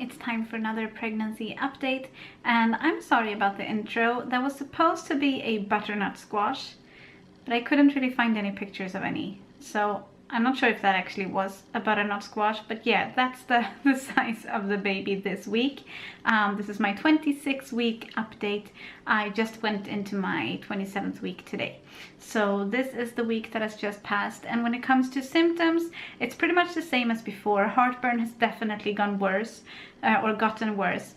it's time for another pregnancy update, and I'm sorry about the intro. That was supposed to be a butternut squash, but I couldn't really find any pictures of any, so I'm not sure if that actually was a butternut squash, but yeah, that's the size of the baby this week. This is my 26-week update. I just went into my 27th week today. So this is the week that has just passed, and when it comes to symptoms, it's pretty much the same as before. Heartburn has definitely gone worse, or gotten worse.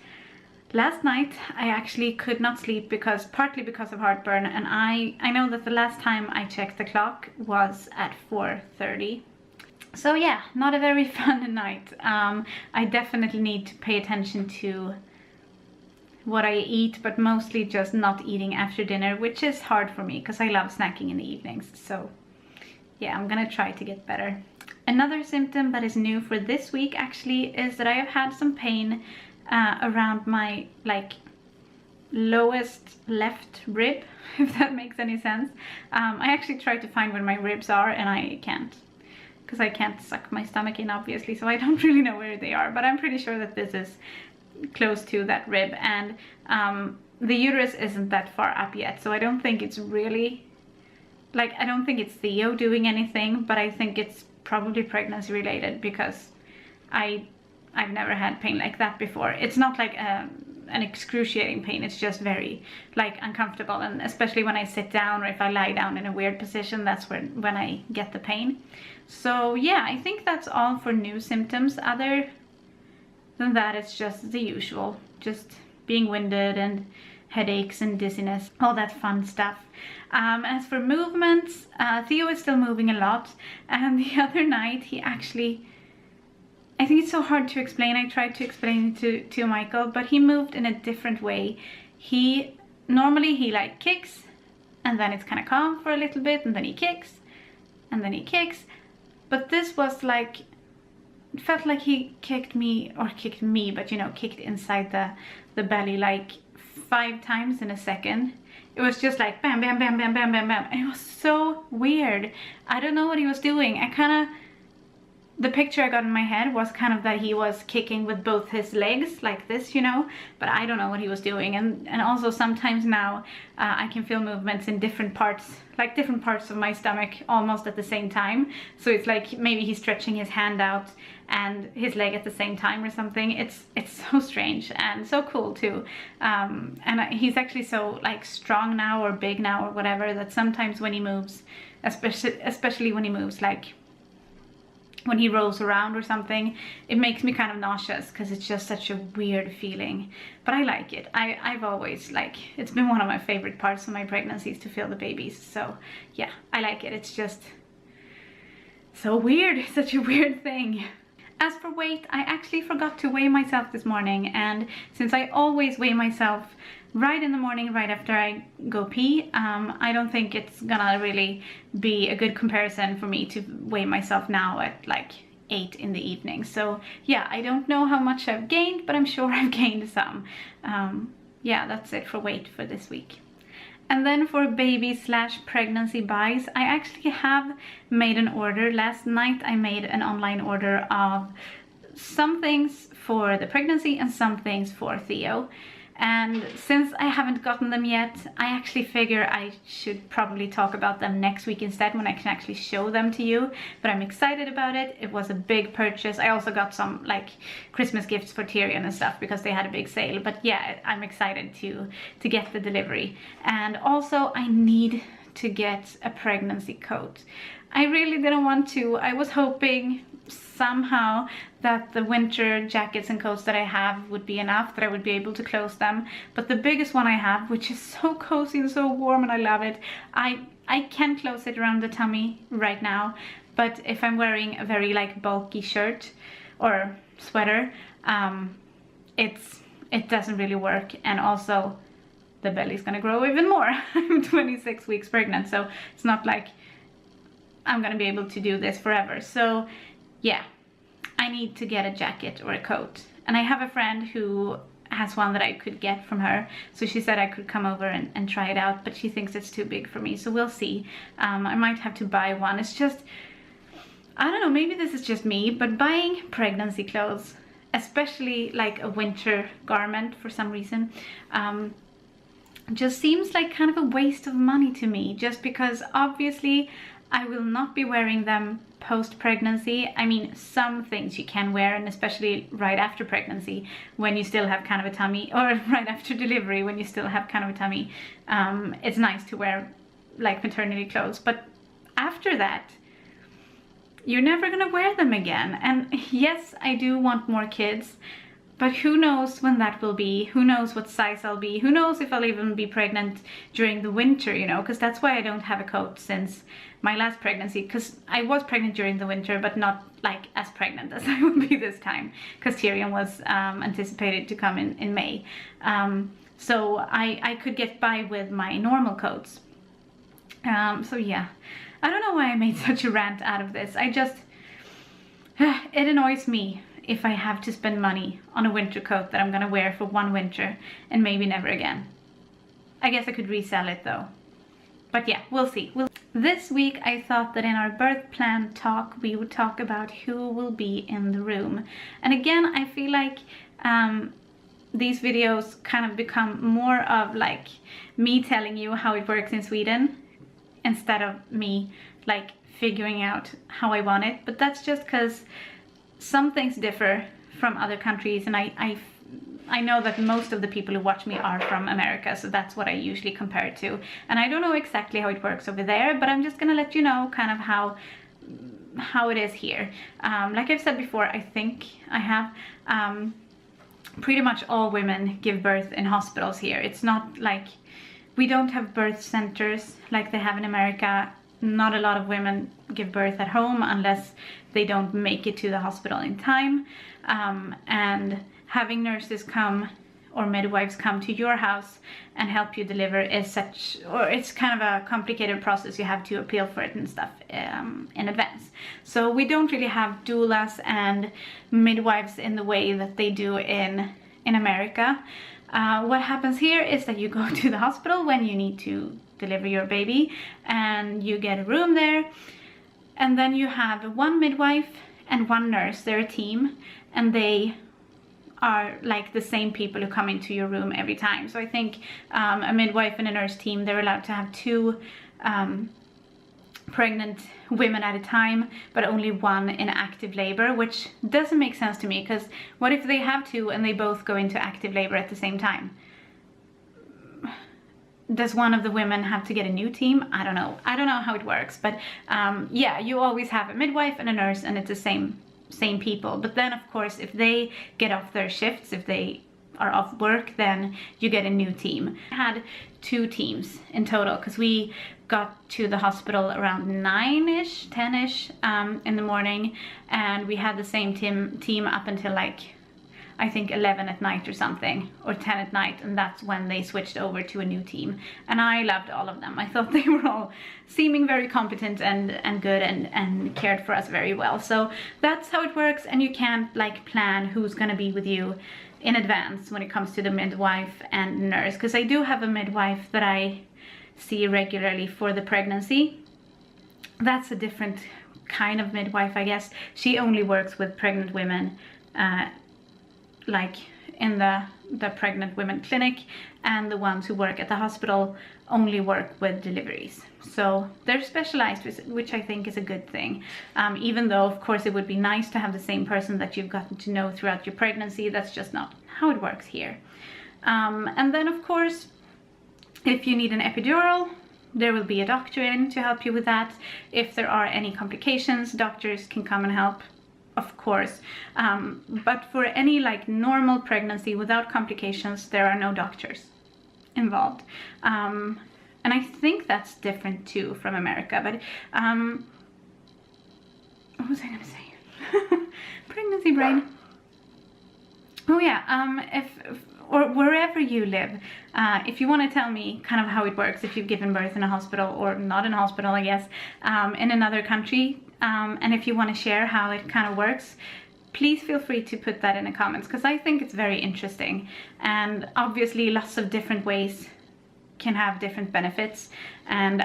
Last night I actually could not sleep partly because of heartburn, and I know that the last time I checked the clock was at 4:30. So yeah, not a very fun night. I definitely need to pay attention to what I eat, but mostly just not eating after dinner, which is hard for me because I love snacking in the evenings. So yeah, I'm gonna try to get better. Another symptom that is new for this week actually is that I have had some pain around my lowest left rib, if that makes any sense. I actually tried to find where my ribs are, and I can't, because I can't suck my stomach in, obviously, so I don't really know where they are, but I'm pretty sure that this is close to that rib, and the uterus isn't that far up yet, so I don't think it's really, I don't think it's Theo doing anything, but I think it's probably pregnancy related, because I've never had pain like that before. It's not like an excruciating pain, it's just very uncomfortable, and especially when I sit down or if I lie down in a weird position, that's when I get the pain. So yeah, I think that's all for new symptoms. Other than that, it's just the usual, just being winded and headaches and dizziness, all that fun stuff. As for movements, Theo is still moving a lot, and the other night he actually, I think it's so hard to explain. I tried to explain it to Michael, but he moved in a different way. Normally he kicks, and then it's kind of calm for a little bit, and then he kicks, and then he kicks. But this was it felt like he kicked me, but you know, kicked inside the belly 5 times in a second. It was just bam, bam, bam, bam, bam, bam, bam. And it was so weird. I don't know what he was doing. The picture I got in my head was kind of that he was kicking with both his legs like this, you know, but I don't know what he was doing. And also sometimes now I can feel movements in different parts of my stomach almost at the same time. So it's like maybe he's stretching his hand out and his leg at the same time or something. It's so strange and so cool too. And he's actually so strong now or big now or whatever, that sometimes when he moves, especially when he moves when he rolls around or something, it makes me kind of nauseous because it's just such a weird feeling. But I like it. I've always it's been one of my favorite parts of my pregnancies to feel the babies. So yeah, I like it. It's just so weird. It's such a weird thing. As for weight, I actually forgot to weigh myself this morning, and since I always weigh myself right in the morning, right after I go pee, I don't think it's gonna really be a good comparison for me to weigh myself now at 8 in the evening. So yeah, I don't know how much I've gained, but I'm sure I've gained some. Yeah, that's it for weight for this week. And then for baby/pregnancy buys, I actually have made an order. Last night I made an online order of some things for the pregnancy and some things for Theo. And since I haven't gotten them yet, I actually figure I should probably talk about them next week instead, when I can actually show them to you. But I'm excited about it. It was a big purchase. I also got some Christmas gifts for Tyrion and stuff because they had a big sale. But yeah, I'm excited to get the delivery. And also I need to get a pregnancy coat. I really didn't want to. I was hoping somehow that the winter jackets and coats that I have would be enough, that I would be able to close them. But the biggest one I have, which is so cozy and so warm and I love it, I can close it around the tummy right now. But if I'm wearing a very bulky shirt or sweater, it doesn't really work. And also the belly's gonna grow even more. I'm 26 weeks pregnant, so it's not like I'm gonna be able to do this forever. So yeah, I need to get a jacket or a coat. And I have a friend who has one that I could get from her, so she said I could come over and try it out, but she thinks it's too big for me, so we'll see. I might have to buy one. It's just, I don't know, maybe this is just me, but buying pregnancy clothes especially like a winter garment for some reason, just seems like kind of a waste of money to me, just because obviously I will not be wearing them post-pregnancy. I mean, some things you can wear, and especially right after pregnancy when you still have kind of a tummy, or right after delivery when you still have kind of a tummy, it's nice to wear like maternity clothes. But after that, you're never gonna wear them again. And yes, I do want more kids, but who knows when that will be? Who knows what size I'll be? Who knows if I'll even be pregnant during the winter, you know, because that's why I don't have a coat since my last pregnancy, because I was pregnant during the winter, but not like as pregnant as I would be this time, because Tyrion was anticipated to come in May. So I could get by with my normal coats. So yeah, I don't know why I made such a rant out of this. I just, it annoys me if I have to spend money on a winter coat that I'm gonna wear for one winter and maybe never again. I guess I could resell it though. But yeah, we'll see. This week I thought that in our birth plan talk we would talk about who will be in the room. And again, I feel like these videos kind of become more of like me telling you how it works in Sweden instead of me like figuring out how I want it. But that's just because some things differ from other countries, and I know that most of the people who watch me are from America, so that's what I usually compare it to. And I don't know exactly how it works over there, but I'm just gonna let you know kind of how it is here. Like I've said before, I think I have pretty much all women give birth in hospitals here. It's not like, we don't have birth centers like they have in America. Not a lot of women give birth at home unless they don't make it to the hospital in time. And having nurses come or midwives come to your house and help you deliver is it's kind of a complicated process. You have to appeal for it and stuff in advance. So we don't really have doulas and midwives in the way that they do in America. What happens here is that you go to the hospital when you need to deliver your baby, and you get a room there, and then you have one midwife and one nurse. They're a team, and they are like the same people who come into your room every time. So I think a midwife and a nurse team, they're allowed to have 2 pregnant women at a time, but only one in active labor, which doesn't make sense to me, because what if they have 2 and they both go into active labor at the same time? Does one of the women have to get a new team? I don't know how it works, but yeah, you always have a midwife and a nurse, and it's the same people. But then of course, if they get off their shifts, if they are off work, then you get a new team. I had 2 teams in total, because we got to the hospital around 9-ish, 10-ish in the morning, and we had the same team up until like I think 11 at night or something, or 10 at night, and that's when they switched over to a new team. And I loved all of them. I thought they were all seeming very competent and good and cared for us very well. So that's how it works, and you can't like plan who's gonna be with you in advance when it comes to the midwife and nurse, because I do have a midwife that I see regularly for the pregnancy. That's a different kind of midwife, I guess. She only works with pregnant women, like in the pregnant women clinic, and the ones who work at the hospital only work with deliveries. So they're specialized, which I think is a good thing. Even though of course it would be nice to have the same person that you've gotten to know throughout your pregnancy, that's just not how it works here. And then of course, if you need an epidural, there will be a doctor in to help you with that. If there are any complications, doctors can come and help, of course. But for any like normal pregnancy without complications, there are no doctors involved. And I think that's different too from America. But what was I gonna say? Pregnancy brain. Oh yeah, or wherever you live, if you want to tell me kind of how it works, if you've given birth in a hospital, or not in a hospital, I guess, in another country, and if you want to share how it kind of works, please feel free to put that in the comments, because I think it's very interesting. And obviously lots of different ways can have different benefits, and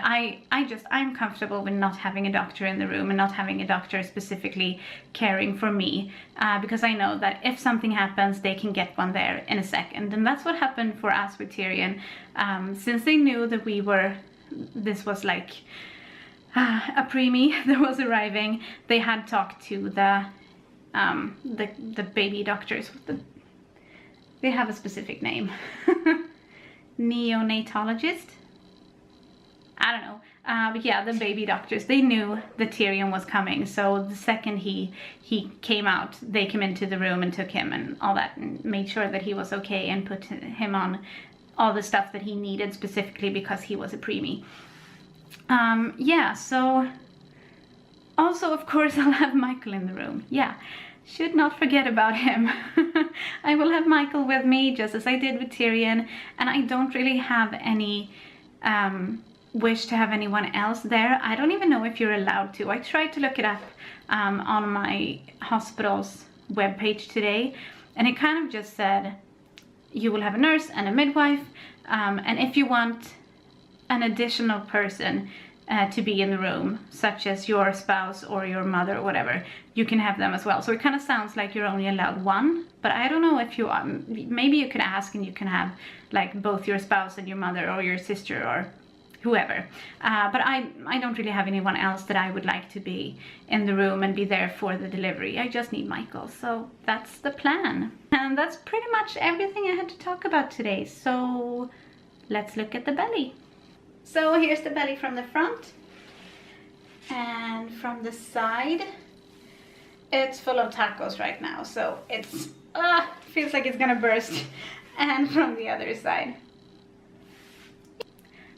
I'm comfortable with not having a doctor in the room and not having a doctor specifically caring for me, because I know that if something happens, they can get one there in a second. And that's what happened for us with Tyrion. Since they knew that this was like a preemie that was arriving, they had talked to the baby doctors. They have a specific name. Neonatologist? I don't know. But yeah, the baby doctors, they knew that Tyrion was coming. So the second he came out, they came into the room and took him and all that, and made sure that he was okay and put him on all the stuff that he needed, specifically because he was a preemie. Yeah, so also, of course, I'll have Michael in the room. Yeah, should not forget about him. I will have Michael with me, just as I did with Tyrion, and I don't really have any wish to have anyone else there. I don't even know if you're allowed to. I tried to look it up on my hospital's webpage today, and it kind of just said you will have a nurse and a midwife, and if you want an additional person to be in the room, such as your spouse or your mother or whatever, you can have them as well. So it kind of sounds like you're only allowed one, but I don't know if you are. Maybe you could ask and you can have like both your spouse and your mother or your sister or whoever. But I don't really have anyone else that I would like to be in the room and be there for the delivery. I just need Michael. So that's the plan. And that's pretty much everything I had to talk about today. So let's look at the belly. So here's the belly from the front, and from the side it's full of tacos right now, so it's feels like it's gonna burst. And from the other side.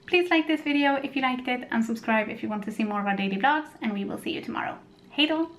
Please like this video if you liked it, and subscribe if you want to see more of our daily vlogs, and we will see you tomorrow. Hej då!